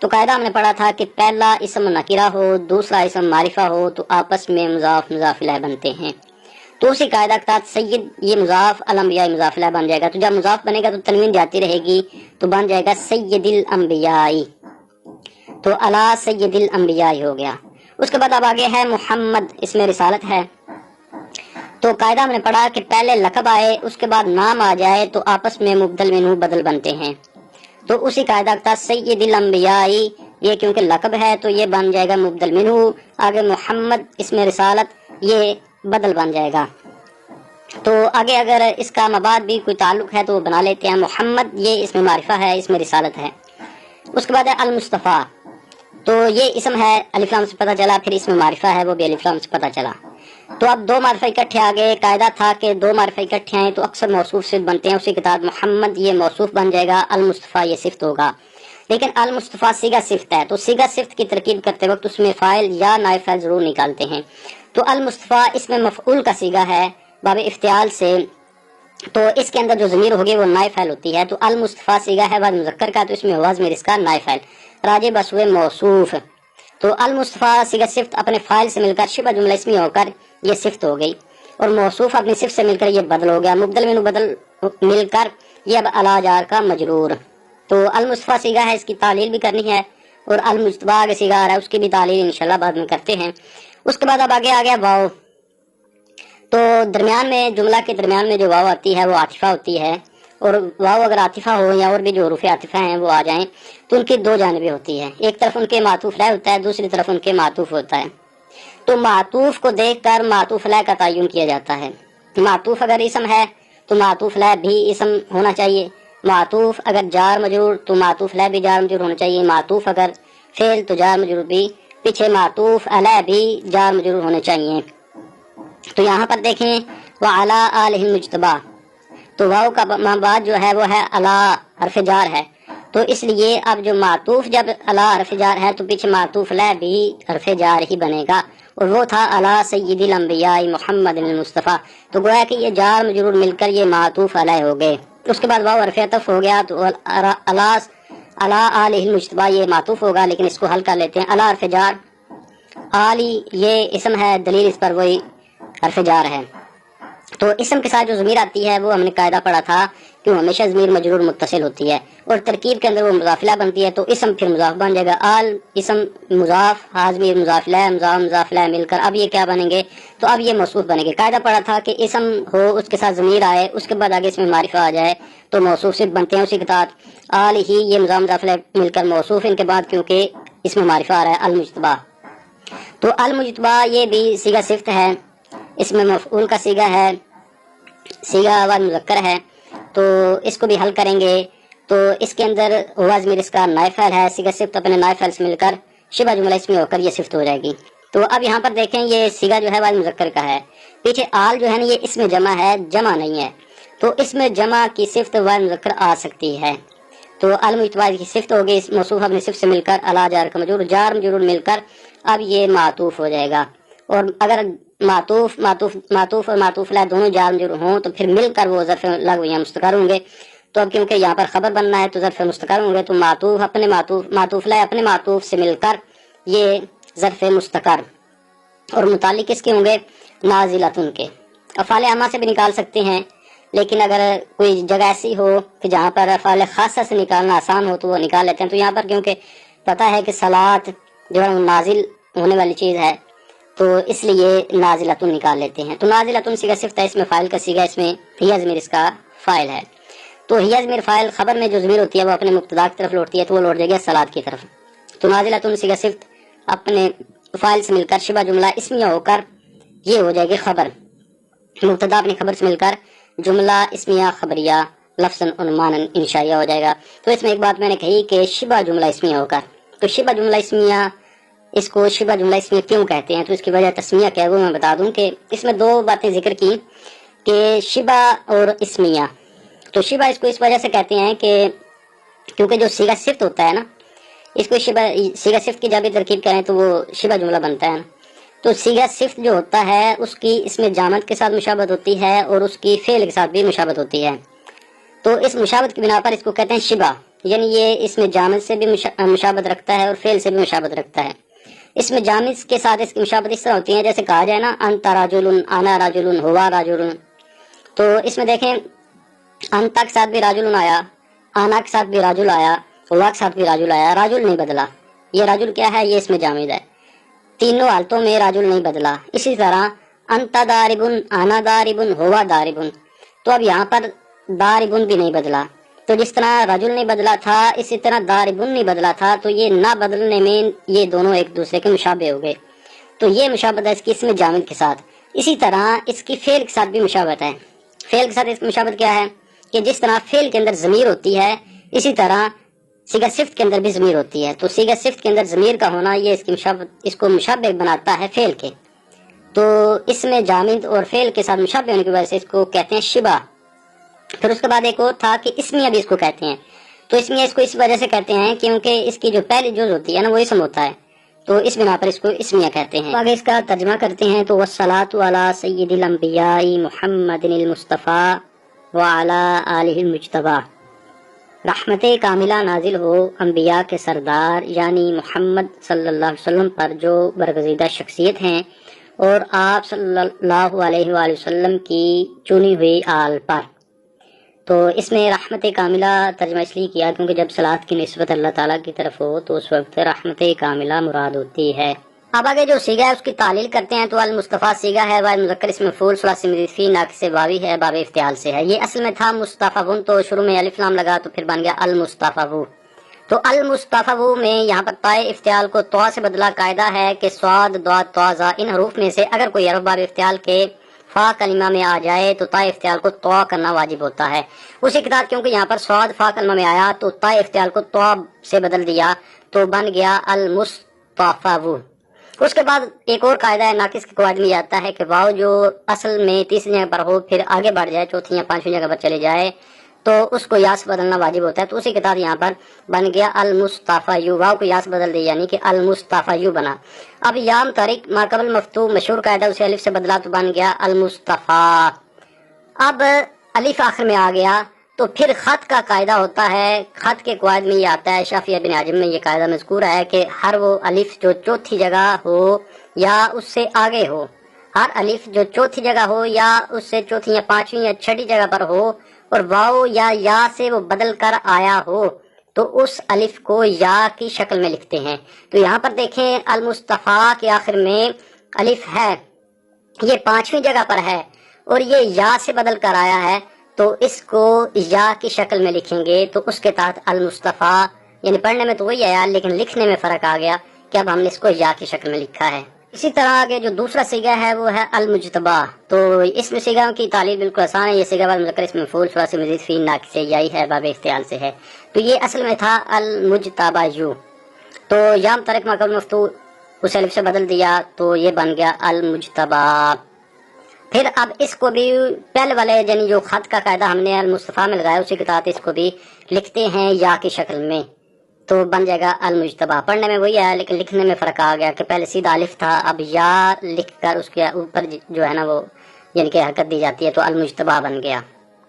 تو قاعدہ ہم نے پڑھا تھا کہ پہلا اسم نکرہ ہو، دوسرا اسم معرفہ ہو تو آپس میں مضاف مضاف الیہ بنتے ہیں۔ تو اسی قاعدہ کے تحت سید یہ مضاف الانبیاء مضاف الیہ بن جائے گا، تو جب مضاف بنے گا تو تنوین جاتی رہے گی تو بن جائے گا سید الانبیاء، تو علی سید الانبیاء ہو گیا۔ اس کے بعد اب آگے ہے محمد، اس میں رسالت ہے۔ تو قاعدہ ہم نے پڑھا کہ پہلے لقب آئے اس کے بعد نام آ جائے تو آپس میں مبدل منہ بدل بنتے ہیں۔ تو اسی قاعدہ کا سید الانبیاء، یہ کیونکہ لقب ہے تو یہ بن جائے گا مبدل منہ، آگے محمد اس میں رسالت یہ بدل بن جائے گا۔ تو آگے اگر اس کا مباد بھی کوئی تعلق ہے تو وہ بنا لیتے ہیں۔ محمد یہ اس میں معرفہ ہے، اس میں رسالت ہے۔ اس کے بعد ہے المصطفیٰ، تو یہ اسم ہے، الف لام سے پتہ چلا، پھر اس میں معرفہ ہے وہ بھی الف لام سے پتہ چلا۔ تو اب دو معرفہ اکٹھے آ گئے، قاعدہ تھا کہ دو معرفہ اکٹھے ہیں تو اکثر موصوف صفت بنتے ہیں، اسی کے تحت محمد یہ موصوف بن جائے گا، المصطفیٰ یہ صفت ہوگا۔ لیکن المصطفیٰ صیغہ صفت ہے، تو صیغہ صفت کی ترکیب کرتے وقت اس میں فاعل یا نائب فاعل ضرور نکالتے ہیں۔ تو المصطفیٰ اس میں مفعول کا صیغہ ہے باب افتعال سے، تو اس کے اندر جو ضمیر ہوگی وہ نائب فاعل ہوتی ہے۔ تو المصطفیٰ صیغہ ہے بعد مذکر کا، تو اس میں ہوا ضمیر اس کا نائب فاعل راجع بسوے موصوف۔ تو المصطفیٰ صیغہ صفت اپنے فاعل سے مل کر شبہ جملہ اسمی ہو کر یہ صفت ہو گئی، اور موصوف اپنی صفت سے مل کر یہ بدل ہو گیا، مبدل منہ بدل مل کر یہ اب علی جار کا مجرور۔ تو المصطفیٰ صیغہ ہے، اس کی تعلیل بھی کرنی ہے، اور المجتبی آگے صیغہ آ رہا ہے اس کی بھی تعلیل انشاءاللہ بعد میں کرتے ہیں۔ اس کے بعد اب آگے آ گیا واو، تو درمیان میں جملہ کے درمیان میں جو واو آتی ہے وہ عاطفہ ہوتی ہے، اور واو اگر عاطفہ ہو یا اور بھی جو حروف عاطفہ ہیں وہ آ جائیں تو ان کی دو جانبیں ہوتی ہے، ایک طرف ان کے معطوف لہ ہوتا ہے، دوسری طرف ان کے معطوف ہوتا ہے۔ تو معطوف کو دیکھ کر معطوف لہ کا تعین کیا جاتا ہے۔ معطوف اگر اسم ہے تو معطوف لہ بھی اسم ہونا چاہیے، معطوف اگر جار مجرور تو معطوف لہ بھی جار مجرور ہونا چاہیے، معطوف اگر فعل تو جار مجرور بھی پیچھے معطوف علیہ بھی جار مجرور ہونے چاہیے۔ تو یہاں پر دیکھیں وعلی آلہ المجتبی، تو واو کا بعد جو ہے وہ ہے علی حرف جار ہے، تو اس لیے اب جو معطوف جب علی حرف جار ہے تو پیچھے معطوف لہ بھی حرف جار ہی بنے گا، اور وہ تھا علی سید الانبیاء محمد المصطفیٰ، تو گویا کہ یہ جار مجرور مل کر یہ معطوف علیہ ہو گئے۔ اس کے بعد واو حرف عطف ہو گیا، تو علی آلہ المجتبی یہ معطوف ہوگا، لیکن اس کو حل کر لیتے ہیں۔ علی حرف جار، آلی یہ اسم ہے، دلیل اس پر وہی حرف جار ہے۔ تو اسم کے ساتھ جو ضمیر آتی ہے وہ ہم نے قاعدہ پڑھا تھا کہ وہ ہمیشہ ضمیر مجرور متصل ہوتی ہے، اور ترکیب کے اندر وہ مضاف الیہ بنتی ہے، تو اسم پھر مضاف بن جائے گا، آل اسم مضاف، ہا ضمیر مضاف الیہ، مضاف مضاف الیہ مل کر اب یہ کیا بنیں گے، تو اب یہ موصوف بنے گے۔ قاعدہ پڑھا تھا کہ اسم ہو اس کے ساتھ ضمیر آئے اس کے بعد آگے اس میں معرفہ آ جائے تو موصوف صرف بنتے ہیں، اسی کے ساتھ آل ہی یہ مضاف مضاف الیہ مل کر موصوف، ان کے بعد کیونکہ اس میں معرفہ آ رہا ہے المجتبی، تو المجتبی یہ بھی صیغہ صفت ہے، اس میں مفعول کا صیغہ ہے، صیغہ بعد مذکر ہے، تو اس کو بھی حل کریں گے تو اس کے اندر ہوا ضمیر اس کا نائب فاعل ہے، صیغہ صفت اپنے نائب فاعل سے مل کر شبہ جملہ اسمی ہو کر یہ صفت ہو جائے گی۔ تو اب یہاں پر دیکھیں یہ صیغہ جو ہے بعد مذکر کا ہے، پیچھے آل جو ہے نا یہ اس میں جمع ہے، جمع نہیں ہے، تو اس میں جمع کی صفت بعد مذکر آ سکتی ہے، تو المجتبی کی صفت ہوگی موصوف اپنی صفت سے مل کر علی جار کا مجرور، جار مجرور مل کر اب یہ معطوف ہو جائے گا، اور اگر معطوف اور معطوف لہ دونوں جار مجرور ہوں تو پھر مل کر وہ ظرف لغو یا مستقر ہوں گے، تو اب کیونکہ یہاں پر خبر بننا ہے تو ظرف مستقر ہوں گے، تو معطوف لہ اپنے معطوف سے مل کر یہ ظرف مستقر، اور متعلق کس کے ہوں گے، نازلتن کے۔ افعال عامہ سے بھی نکال سکتے ہیں، لیکن اگر کوئی جگہ ایسی ہو کہ جہاں پر افعال خاصہ سے نکالنا آسان ہو تو وہ نکال لیتے ہیں، تو یہاں پر کیونکہ پتہ ہے کہ صلاۃ جو ہے نازل ہونے والی چیز ہے تو اس لیے نازلتن نکال لیتے ہیں، تو نازلتن صیغہ صفت ہے، اس میں فاعل کا صیغہ، اس میں ہی ضمیر اس کا فاعل ہے، تو ہی ضمیر فاعل خبر میں جو ضمیر ہوتی ہے وہ اپنے مبتدا کی طرف لوٹتی ہے تو وہ لوٹ جائے گا صلاۃ کی طرف، تو نازلتن صیغہ صفت اپنے فاعل سے مل کر شبہ جملہ اسمیہ ہو کر یہ ہو جائے گی خبر، مبتدا اپنی خبر سے مل کر جملہ اسمیہ خبریہ لفظاً عنواناً انشائیہ ہو جائے گا۔ تو اس میں ایک بات میں نے کہی کہ شبہ جملہ اسمیہ ہو کر، تو شبہ جملہ اسمیہ اس کو شبہ جملہ اسمیہ کیوں کہتے ہیں، تو اس کی وجہ تسمیہ کیا ہے وہ میں بتا دوں کہ اس میں دو باتیں ذکر کی کہ شبہ اور اسمیہ، تو شبہ اس کو اس وجہ سے کہتے ہیں کہ کیونکہ جو صیغہ صفت ہوتا ہے نا، اس کو صیغہ صفت کی جب بھی ترکیب کریں تو وہ شبہ جملہ بنتا ہے نا، تو صیغہ صفت جو ہوتا ہے اس کی اس میں جامد کے ساتھ مشابہت ہوتی ہے اور اس کی فعل کے ساتھ بھی مشابہت ہوتی ہے، تو اس مشابہت کی بنا پر اس کو کہتے ہیں شبہ، یعنی یہ اس میں جامد سے بھی مشابہت رکھتا ہے اور فعل سے بھی مشابہت رکھتا ہے۔ اس میں جامد کے ساتھ اس کی مشابہت اس طرح ہوتی ہے جیسے کہا جائے نا انت رجل، انا رجل، ہوا رجل، تو اس میں دیکھیں انتا کے ساتھ بھی راجل آیا، آنا کے ساتھ بھی راجل آیا، ہوا کے ساتھ بھی راجل آیا، راجل نہیں بدلا۔ یہ راجل کیا ہے؟ یہ اس میں جامد ہے، تینوں حالتوں میں راجل نہیں بدلا۔ اسی طرح انتا داربن، آنا داربن، ہوا داربن، تو اب یہاں پر داربن بھی نہیں بدلا۔ تو جس طرح راجل نہیں بدلا تھا اسی طرح داربن نہیں بدلا تھا، تو یہ نہ بدلنے میں یہ دونوں ایک دوسرے کے مشابہ ہو گئے، تو یہ مشابہت ہے اس کی اس میں جامد کے ساتھ۔ اسی طرح اس کی فعل کے ساتھ بھی مشابہت ہے۔ فعل کے ساتھ اس کی مشابہت کیا ہے کہ جس طرح فعل کے اندر ضمیر ہوتی ہے اسی طرح صیغہ صفت کے اندر بھی ضمیر ہوتی ہے، تو صیغہ صفت کے اندر ضمیر کا ہونا یہ اس کی مشابہت، اس کو مشابہ بناتا ہے فعل کے، تو اس میں جامد اور فعل کے ساتھ مشابہ ہونے کی وجہ سے اس کو کہتے ہیں شبہ۔ پھر اس کے بعد ایک اور تھا کہ اسمیہ بھی اس کو کہتے ہیں، تو اسمیہ اس کو اس وجہ سے کہتے ہیں کیونکہ اس کی جو پہلی جز ہوتی ہے نا وہ اسم ہوتا ہے، تو اس بنا پر اس کو اسمیہ کہتے ہیں۔ آگے اس کا ترجمہ کرتے ہیں تو والصلاۃ علی سید الانبیاء محمد المصطفیٰ وعلی آلہ المجتبیٰ، رحمت کاملہ نازل ہو انبیاء کے سردار یعنی محمد صلی اللہ علیہ وسلم پر جو برگزیدہ شخصیت ہیں، اور آپ صلی اللہ علیہ وآلہ وسلم کی چنی ہوئی آل پر۔ تو اس میں رحمت کاملہ ترجمہ اس لیے کیا کیونکہ جب صلاۃ کی نسبت اللہ تعالیٰ کی طرف ہو تو اس وقت رحمت کاملہ مراد ہوتی ہے۔ اب آگے جو صیغہ ہے اس کی تعلیل کرتے ہیں تو المصطفیٰ صیغہ ہے، واحد مذکر اسم مفعول ثلاثی مزید فی ناقص واوی ہے، باب افتعال سے ہے۔ یہ اصل میں تھا مصطفیٰ، تو شروع میں الف لام لگا تو پھر بن گیا المصطفیٰ۔ تو المصطفیٰ میں یہاں پر تائے افتعال کو طوا سے بدلا۔ قاعدہ ہے کہ صاد، ضاد، طا، ظا ان حروف میں سے اگر کوئی حرف باب افتعال کے فا کلمہ میں آ جائے تو تائے افتعال کو طوا کرنا واجب ہوتا ہے۔ اسی کے ساتھ کیونکہ یہاں پر صاد فا کلمہ میں آیا تو تائے افتعال کو طوا سے بدل دیا تو بن گیا المصطفیٰ۔ اس کے بعد ایک اور قاعدہ ہے ناقص کے قواعد میں آتا ہے کہ واو جو اصل میں تیسری جگہ پر ہو پھر آگے بڑھ جائے چوتھی یا پانچویں جگہ پر چلے جائے تو اس کو یا سے بدلنا واجب ہوتا ہے، تو اسی کے ساتھ یہاں پر بن گیا المصطفیٰ، واو کو یا سے بدل دیا یعنی کہ المصطفیٰ بنا۔ اب یا متحرک ما قبل مفتوح مشہور قاعدہ اسے الف سے بدلا تو بن گیا المصطفیٰ۔ اب الف آخر میں آ گیا تو پھر خط کا قاعدہ ہوتا ہے، خط کے قواعد میں یہ آتا ہے، شافیہ بن عاجم میں یہ قاعدہ مذکور ہے کہ ہر وہ الف جو چوتھی جگہ ہو یا اس سے آگے ہو، ہر الف جو چوتھی جگہ ہو یا اس سے چوتھی یا پانچویں یا چھٹی جگہ پر ہو اور واو یا سے وہ بدل کر آیا ہو تو اس الف کو یا کی شکل میں لکھتے ہیں۔ تو یہاں پر دیکھیں المصطفیٰ کے آخر میں الف ہے، یہ پانچویں جگہ پر ہے اور یہ یا سے بدل کر آیا ہے، تو اس کو یا کی شکل میں لکھیں گے تو اس کے تحت المصطفیٰ، یعنی پڑھنے میں تو وہی ہے لیکن لکھنے میں فرق آ گیا کہ اب ہم نے اس کو یا کی شکل میں لکھا ہے۔ اسی طرح آگے جو دوسرا صیغہ ہے وہ ہے المجتبیٰ، تو اس میں صیغہ کی تعلیل بالکل آسان ہے۔ یہ صیغہ واحد مذکر اسم مفعول ثلاثی مزید فی ناقص سے یہی ہے، باب افتعال سے ہے، تو یہ اصل میں تھا المجتبیٰ، تو یا متحرک ما قبل مفتوح اسے الف سے بدل دیا تو یہ بن گیا المجتبیٰ۔ پھر اب اس کو بھی پہلے والے یعنی جو خط کا قاعدہ ہم نے المصطفیٰ میں لگایا اسی کے تحت اس کو بھی لکھتے ہیں یا کی شکل میں تو بن جائے گا المجتبیٰ۔ پڑھنے میں وہی ہے لیکن لکھنے میں فرق آ گیا کہ پہلے سیدھا الف تھا، اب یا لکھ کر اس کے اوپر جو ہے نا وہ یعنی کہ حرکت دی جاتی ہے تو المجتبیٰ بن گیا۔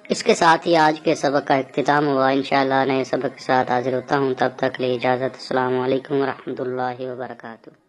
اس کے ساتھ ہی آج کے سبق کا اختتام ہوا، انشاءاللہ نئے سبق کے ساتھ حاضر ہوتا ہوں، تب تک لے اجازت، السلام علیکم ورحمۃ اللہ وبرکاتہ۔